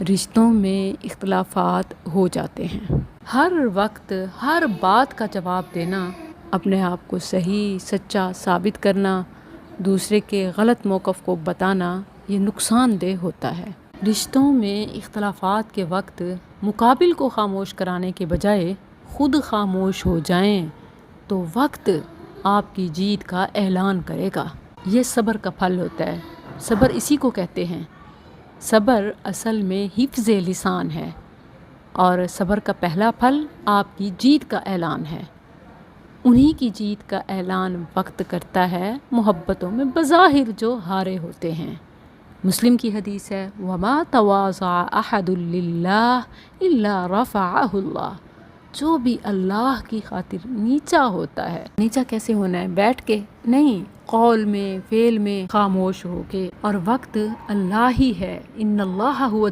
رشتوں میں اختلافات ہو جاتے ہیں۔ ہر وقت ہر بات کا جواب دینا، اپنے آپ کو صحیح سچا ثابت کرنا، دوسرے کے غلط موقف کو بتانا، یہ نقصان دہ ہوتا ہے۔ رشتوں میں اختلافات کے وقت مقابل کو خاموش کرانے کے بجائے خود خاموش ہو جائیں تو وقت آپ کی جیت کا اعلان کرے گا۔ یہ صبر کا پھل ہوتا ہے۔ صبر اسی کو کہتے ہیں۔ صبر اصل میں حفظ لسان ہے، اور صبر کا پہلا پھل آپ کی جیت کا اعلان ہے۔ انہی کی جیت کا اعلان وقت کرتا ہے محبتوں میں بظاہر جو ہارے ہوتے ہیں۔ مسلم کی حدیث ہے وَمَا تَوَاضَعَ أَحَدٌ لِلَّهِ إِلَّا رَفَعَهُ اللَّهُ۔ جو بھی اللہ کی خاطر نیچا ہوتا ہے، نیچا کیسے ہونا ہے؟ بیٹھ کے نہیں، قول میں، فعل میں، خاموش ہو کے، اور وقت اللہ ہی ہے۔ ان اللہ هو